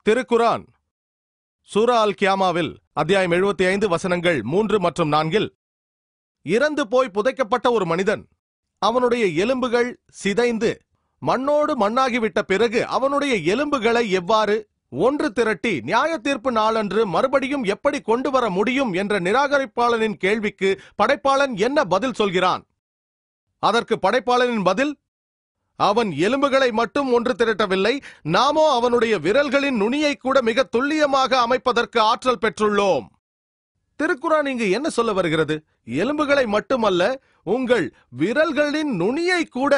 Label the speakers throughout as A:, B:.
A: திருக்குரான் சூரா அல் கியாமாவில் அத்தியாயம் 75 வசனங்கள் 3 மற்றும் 4 இறந்து போய் புதைக்கப்பட்ட ஒரு மனிதன் அவனுடைய எலும்புகள் சிதைந்து மண்ணோடு மண்ணாகிவிட்ட பிறகு அவனுடைய எலும்புகளை எவ்வாறு ஒன்று திரட்டி நியாய தீர்ப்பு நாளன்று மறுபடியும் எப்படி கொண்டு வர முடியும் என்ற நிராகரிப்பாளனின் கேள்விக்கு படைப்பாளன் என்ன பதில் சொல்கிறான்? அதற்கு படைப்பாளனின் பதில், அவன் எலும்புகளை மட்டும் ஒன்று திரட்டவில்லை, நாமோ அவனுடைய விரல்களின் நுனியை கூட மிக துல்லியமாக அமைப்பதற்கு ஆற்றல் பெற்றுள்ளோம். திருக்குரான் இங்கு என்ன சொல்ல வருகிறது? எலும்புகளை மட்டுமல்ல, உங்கள் விரல்களின் நுனியை கூட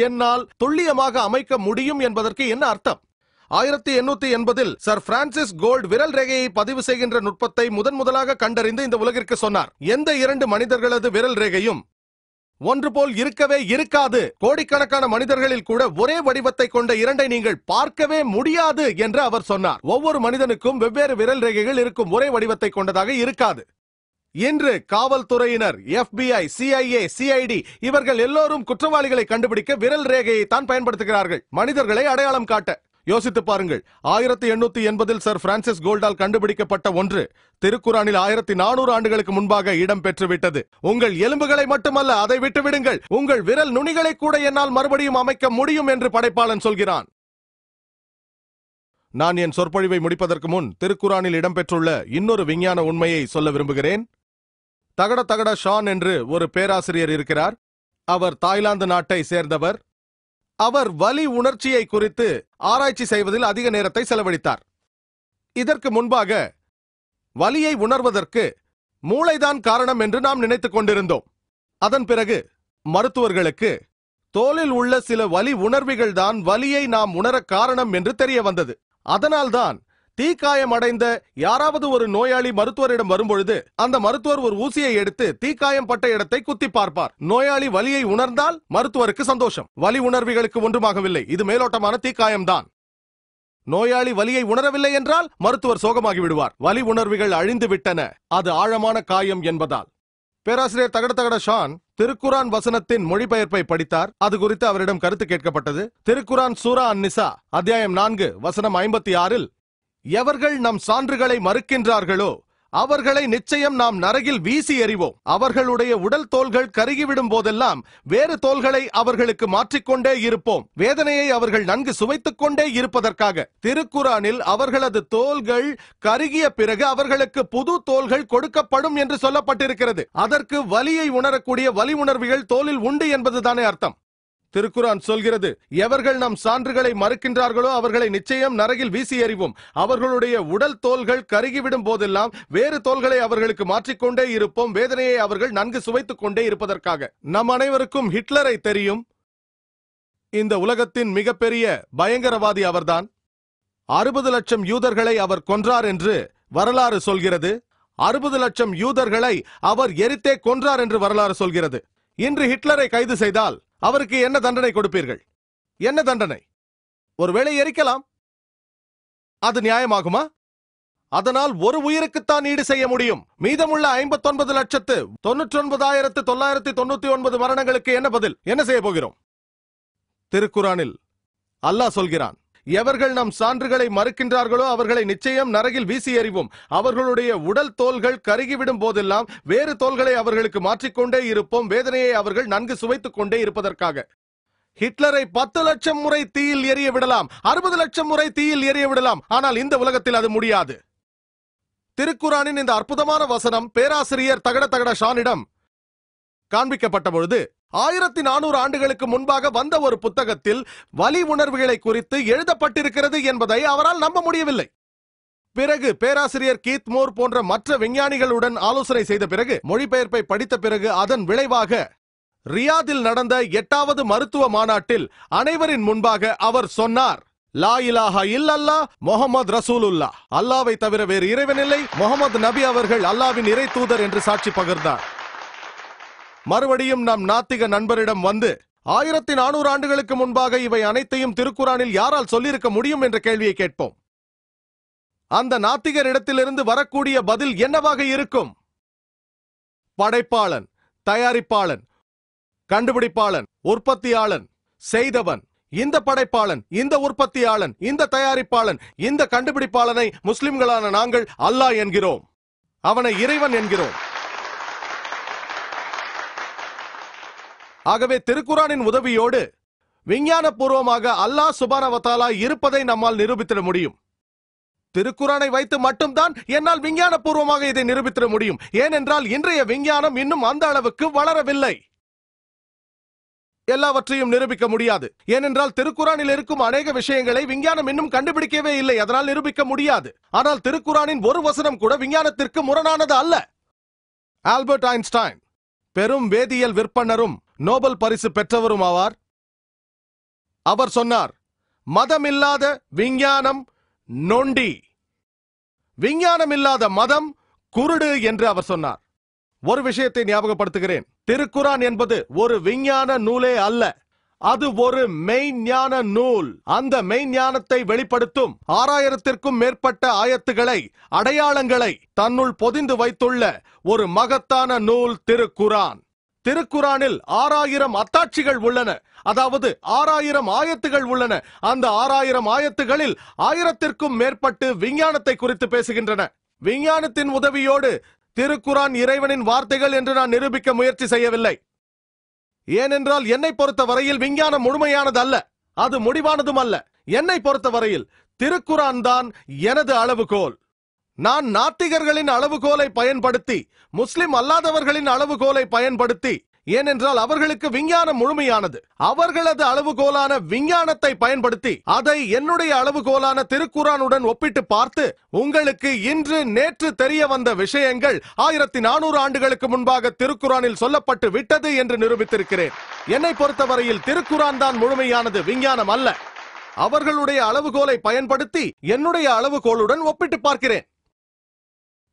A: என்னால் துல்லியமாக அமைக்க முடியும் என்பதற்கு என்ன அர்த்தம்? 1880 சர் பிரான்சிஸ் கோல்ட் விரல் ரேகையை பதிவு செய்கின்ற நுட்பத்தை முதலாக கண்டறிந்து இந்த உலகிற்கு சொன்னார். எந்த இரண்டு மனிதர்களது விரல் ரேகையும் ஒன்று போல் இருக்கவே இருக்காது. கோடிக்கணக்கான மனிதர்களில் கூட ஒரே வடிவத்தை கொண்ட இரண்டை நீங்கள் பார்க்கவே முடியாது என்று அவர் சொன்னார். ஒவ்வொரு மனிதனுக்கும் வெவ்வேறு விரல் ரேகைகள் இருக்கும், ஒரே வடிவத்தை கொண்டதாக இருக்காது. இன்று காவல்துறையினர், FBI, CIA, CID இவர்கள் எல்லோரும் குற்றவாளிகளை கண்டுபிடிக்க விரல் ரேகையை தான் பயன்படுத்துகிறார்கள், மனிதர்களை அடையாளம் காட்ட. யோசித்து பாருங்கள், 1880 சர் பிரான்சிஸ் கோல்டால் கண்டுபிடிக்கப்பட்ட ஒன்று திருக்குரானில் 1400 ஆண்டுகளுக்கு முன்பாக இடம் பெற்றுவிட்டது. உங்கள் எலும்புகளை மட்டுமல்ல, அதை விட்டுவிடுங்கள், உங்கள் விரல் நுனிகளை கூட என்னால் மறுபடியும் அமைக்க முடியும் என்று படைப்பாளன் சொல்கிறான். நான் என் சொற்பொழிவை முடிப்பதற்கு முன் திருக்குரானில் இடம்பெற்றுள்ள இன்னொரு விஞ்ஞான உண்மையை சொல்ல விரும்புகிறேன். தகட ஷான் என்று ஒரு பேராசிரியர் இருக்கிறார். அவர் தாய்லாந்து நாட்டை சேர்ந்தவர். அவர் வலி உணர்ச்சியை குறித்து ஆராய்ச்சி செய்வதில் அதிக நேரத்தை செலவழித்தார். இதற்கு முன்பாக வலியை உணர்வதற்கு மூளைதான் காரணம் என்று நாம் நினைத்துக் கொண்டிருந்தோம். அதன் பிறகு மருத்துவர்களுக்கு தோலில் உள்ள சில வலி உணர்வுகள் தான் வலியை நாம் உணர காரணம் என்று தெரிய வந்தது. அதனால்தான் தீக்காயம் அடைந்த யாராவது ஒரு நோயாளி மருத்துவரிடம் வரும்பொழுது அந்த மருத்துவர் ஒரு ஊசியை எடுத்து தீக்காயம் பட்ட இடத்தை குத்தி பார்ப்பார். நோயாளி வலியை உணர்ந்தால் மருத்துவருக்கு சந்தோஷம். வலி உணர்வுகளுக்கு ஒன்றுமாகவில்லை, இது மேலோட்டமான தீக்காயம்தான். நோயாளி வலியை உணரவில்லை என்றால் மருத்துவர் சோகமாகி விடுவார். வலி உணர்வுகள் அழிந்து விட்டன, அது ஆழமான காயம் என்பதால். பேராசிரியர் தகட ஷான் திருக்குரான் வசனத்தின் மொழிபெயர்ப்பை படித்தார். அது குறித்து அவரிடம் கருத்து கேட்கப்பட்டது. திருக்குரான் சூரா அன்-நிசா அத்தியாயம் 4 வசனம் 56 எவர்கள் நம் சான்றுகளை மறுக்கின்றார்களோ அவர்களை நிச்சயம் நாம் நரகில் வீசி எறிவோம். அவர்களுடைய உடல் தோள்கள் கருகிவிடும் போதெல்லாம் வேறு தோள்களை அவர்களுக்கு மாற்றிக்கொண்டே இருப்போம். வேதனையை அவர்கள் நன்கு சுவைத்துக் கொண்டே இருப்பதற்காக. திருக்குரானில் அவர்களது தோள்கள் கருகிய பிறகு அவர்களுக்கு புது தோள்கள் கொடுக்கப்படும் என்று சொல்லப்பட்டிருக்கிறது. அதற்கு வலியை உணரக்கூடிய வலி உணர்வுகள் தோலில் உண்டு என்பதுதானே அர்த்தம். திருக்குரான் சொல்கிறது, எவர்கள் நம் சான்றுகளை மறுக்கின்றார்களோ அவர்களை நிச்சயம் நரகில் வீசி எறிவோம். அவர்களுடைய உடல் தோள்கள் கருகிவிடும் போதெல்லாம் வேறு தோள்களை அவர்களுக்கு மாற்றிக்கொண்டே இருப்போம். வேதனையை அவர்கள் நன்கு சுவைத்துக் கொண்டே இருப்பதற்காக. நம் அனைவருக்கும் ஹிட்லரை தெரியும். இந்த உலகத்தின் மிகப்பெரிய பயங்கரவாதி அவர்தான். 60 லட்சம் யூதர்களை அவர் கொன்றார் என்று வரலாறு சொல்கிறது. 60 லட்சம் யூதர்களை அவர் எரித்தே கொன்றார் என்று வரலாறு சொல்கிறது. இன்று ஹிட்லரை கைது செய்தால் அவருக்கு என்ன தண்டனை கொடுப்பீர்கள்? என்ன தண்டனை? ஒருவேளை எரிக்கலாம். அது நியாயமாகுமா? அதனால் ஒரு உயிருக்குத்தான் ஈடு செய்ய முடியும். மீதமுள்ள 59,99,999 மரணங்களுக்கு என்ன பதில்? என்ன செய்ய போகிறோம்? திருக்குரானில் அல்லாஹ் சொல்கிறான், எவர்கள் நம் சான்றுகளை மறுக்கின்றார்களோ அவர்களை நிச்சயம் நரகில் வீசி எறிவோம். அவர்களுடைய உடல் தோள்கள் கருகிவிடும் போதெல்லாம் வேறு தோள்களை அவர்களுக்கு மாற்றிக்கொண்டே இருப்போம். வேதனையை அவர்கள் நன்கு சுவைத்துக் கொண்டே இருப்பதற்காக. ஹிட்லரை 10 லட்சம் முறை தீயில் எரிய விடலாம், 60 லட்சம் முறை தீயில் எரிய விடலாம், ஆனால் இந்த உலகத்தில் அது முடியாது. திருக்குரானின் இந்த அற்புதமான வசனம் பேராசிரியர் தகட ஷானிடம் காண்பிக்கப்பட்ட பொழுது 1400 ஆண்டுகளுக்கு முன்பாக வந்த ஒரு புத்தகத்தில் வலி உணர்வுகளை குறித்து எழுதப்பட்டிருக்கிறது என்பதை அவரால் நம்ப முடியவில்லை. பிறகு பேராசிரியர் கீத் மோர் போன்ற மற்ற விஞ்ஞானிகளுடன் ஆலோசனை செய்த பிறகு, மொழிபெயர்ப்பை படித்த பிறகு, அதன் விளைவாக ரியாதில் நடந்த 8வது மருத்துவ மாநாட்டில் அனைவரின் முன்பாக அவர் சொன்னார், லா இலாஹா இல்லல்லாஹ் முஹம்மது ரசூலுல்லாஹ். அல்லாவை தவிர வேறு இறைவனில்லை, முகமது நபி அவர்கள் அல்லாவின் இறை தூதர் என்று சாட்சி பகர்ந்தார். மறுபடியும் நம் நாத்திக நண்பரிடம் வந்து 1400 ஆண்டுகளுக்கு முன்பாக இவை அனைத்தையும் திருக்குரானில் யாரால் சொல்லியிருக்க முடியும் என்ற கேள்வியை கேட்போம். அந்த நாத்திகரிடத்திலிருந்து வரக்கூடிய பதில் என்னவாக இருக்கும்? படைப்பாளன், தயாரிப்பாளன், கண்டுபிடிப்பாளன், உற்பத்தியாளன், செய்தவன் இந்த படைப்பாளன், இந்த உற்பத்தியாளன், இந்த தயாரிப்பாளன், இந்த கண்டுபிடிப்பாளனை முஸ்லிம்களான நாங்கள் அல்லாஹ் என்கிறோம், அவனை இறைவன் என்கிறோம். ஆகவே திருக்குரானின் உதவியோடு விஞ்ஞான பூர்வமாக அல்லாஹ் சுப்ஹானஹு வ தஆலா இருப்பதை நம்மால் நிரூபித்திட முடியும். திருக்குரானை வைத்து மட்டும்தான் என்னால் விஞ்ஞான பூர்வமாக இதை நிரூபித்திட முடியும். ஏனென்றால் இன்றைய விஞ்ஞானம் இன்னும் அந்த அளவுக்கு வளரவில்லை. எல்லாவற்றையும் நிரூபிக்க முடியாது. ஏனென்றால் திருக்குரானில் இருக்கும் அநேக விஷயங்களை விஞ்ஞானம் இன்னும் கண்டுபிடிக்கவே இல்லை. அதனால் நிரூபிக்க முடியாது. ஆனால் திருக்குரானின் ஒரு வசனம் கூட விஞ்ஞானத்திற்கு முரணானது அல்ல. ஆல்பர்ட் ஐன்ஸ்டைன் பெரும் வேதியியல் விற்பனரும் நோபல் பரிசு பெற்றவரும் ஆவார். அவர் சொன்னார், மதமில்லாத விஞ்ஞானம் நொண்டி, விஞ்ஞானம் இல்லாத மதம் குருடு என்று அவர் சொன்னார். ஒரு விஷயத்தை ஞாபகப்படுத்துகிறேன். திருக்குரான் என்பது ஒரு விஞ்ஞான நூலே அல்ல, அது ஒரு மெய்ஞான நூல். அந்த மெய்ஞானத்தை வெளிப்படுத்தும் 6000த்திற்கும் மேற்பட்ட ஆயத்துகளை, அடையாளங்களை தன்னுள் பொதிந்து வைத்துள்ள ஒரு மகத்தான நூல் திருக்குரான். திருக்குரானில் 6000 அத்தாட்சிகள் உள்ளன, அதாவது 6000 ஆயத்துகள் உள்ளன. அந்த 6000 ஆயத்துகளில் 1000த்திற்கும் மேற்பட்டு விஞ்ஞானத்தை குறித்து பேசுகின்றன. விஞ்ஞானத்தின் உதவியோடு திருக்குரான் இறைவனின் வார்த்தைகள் என்று நான் நிரூபிக்க முயற்சி செய்யவில்லை. ஏனென்றால் என்னை பொறுத்த வரையில் விஞ்ஞானம் முழுமையானது அல்ல, அது முடிவானதும் அல்ல. என்னை பொறுத்த வரையில் திருக்குரான் தான் எனது அளவுகோல். நான் நாத்திகர்களின் அளவுகோலை பயன்படுத்தி, முஸ்லிம் அல்லாதவர்களின் அளவுகோலை பயன்படுத்தி, ஏனென்றால் அவர்களுக்கு விஞ்ஞானம் முழுமையானது, அவர்களது அளவுகோலான விஞ்ஞானத்தை பயன்படுத்தி அதை என்னுடைய அளவுகோலான திருக்குரானுடன் ஒப்பிட்டு பார்த்து உங்களுக்கு இன்று நேற்று தெரிய வந்த விஷயங்கள் 1400 ஆண்டுகளுக்கு முன்பாக திருக்குரானில் சொல்லப்பட்டு விட்டது என்று நிரூபித்திருக்கிறேன். என்னை பொறுத்தவரையில் திருக்குரான் தான் முழுமையானது, விஞ்ஞானம் அல்ல. அவர்களுடைய அளவுகோலை பயன்படுத்தி என்னுடைய அளவுகோலுடன் ஒப்பிட்டு பார்க்கிறேன்.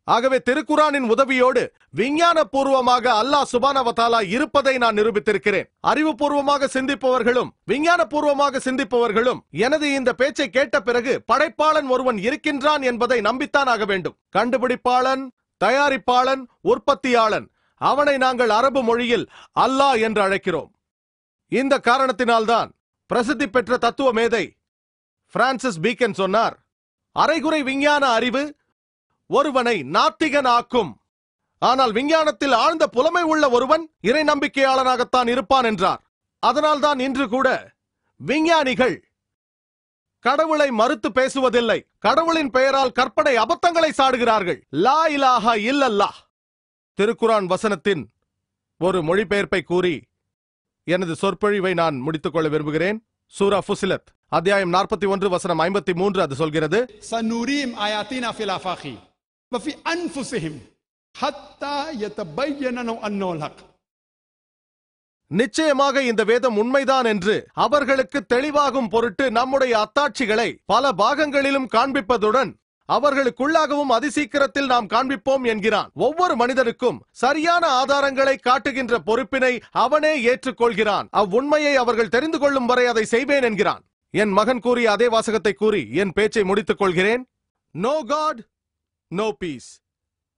A: ஆகவே திருக்குரானின் உதவியோடு விஞ்ஞான பூர்வமாக அல்லாஹ் சுப்ஹானஹு வ தஆலா இருப்பதை நான் நிரூபித்திருக்கிறேன். அறிவுபூர்வமாக சிந்திப்பவர்களும் விஞ்ஞான பூர்வமாக சிந்திப்பவர்களும் எனது இந்த பேச்சை கேட்ட பிறகு படைப்பாளன் ஒருவன் இருக்கின்றான் என்பதை நம்பித்தான் ஆக வேண்டும். கண்டுபிடிப்பாளன், தயாரிப்பாளன், உற்பத்தியாளன், அவனை நாங்கள் அரபு மொழியில் அல்லாஹ் என்று அழைக்கிறோம். இந்த காரணத்தினால்தான் பிரசித்தி பெற்ற தத்துவ மேதை பிரான்சிஸ் பீக்கன் சொன்னார், அரைகுறை விஞ்ஞான அறிவு ஒருவனை நாத்திகன் ஆக்கும், ஆனால் விஞ்ஞானத்தில் ஆழ்ந்த புலமை உள்ள ஒருவன் இறை நம்பிக்கையாளனாகத்தான் இருப்பான் என்றார். அதனால்தான் இன்று கூட விஞ்ஞானிகள் கடவுளை மறுத்து பேசுவதில்லை, கடவுளின் பெயரால் கற்பனை அபத்தங்களை சாடுகிறார்கள். லா இலாஹா இல்லல்லாஹ். திருக்குரான் வசனத்தின் ஒரு மொழிபெயர்ப்பை கூறி எனது சொற்பொழிவை நான் முடித்துக் கொள்ள விரும்புகிறேன். சூரா ஃபுசிலத் அத்தியாயம் 41 வசனம் 53 அது சொல்கிறது,
B: சனூரீம் ஆயாத்தினா ஃபில் ஆஃபாகி வஃபி அன்ஃபுஸிஹிம் ஹத்தா யதபய்யன அன்னல் ஹக்.
A: நிச்சயமாக இந்த வேதம் உண்மைதான் என்று அவர்களுக்கு தெளிவாகும் பொருட்டு நம்முடைய அத்தாட்சிகளை பல பாகங்களிலும் காண்பிப்பதுடன் அவர்களுக்குள்ளாகவும் அதிசீக்கிரத்தில் நாம் காண்பிப்போம் என்கிறான். ஒவ்வொரு மனிதனுக்கும் சரியான ஆதாரங்களை காட்டுகின்ற பொறுப்பினை அவனே ஏற்றுக்கொள்கிறான். அவ்வுண்மையை அவர்கள் தெரிந்து கொள்ளும் வரை அதை செய்வேன் என்கிறான். என் மகன் கூறிய அதே வாசகத்தை கூறி என் பேச்சை முடித்துக் கொள்கிறேன். No god no peace,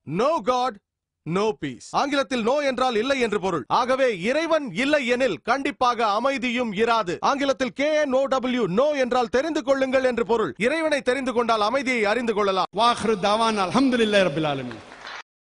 A: no god no peace. ஆங்கிலத்தில் நோ என்றால் இல்லை என்று பொருள். ஆகவே இறைவன் இல்லை எனில் கண்டிப்பாக அமைதியும் இராது. ஆங்கிலத்தில் KNOW நோ என்றால் தெரிந்து கொள்ளுங்கள் என்று பொருள். இறைவனை தெரிந்து கொண்டால் அமைதியை அறிந்து கொள்ளலாம்.
B: வாஹிரு தாவானா அல்ஹம்துலில்லாஹி ரப்பில் ஆலமீன்.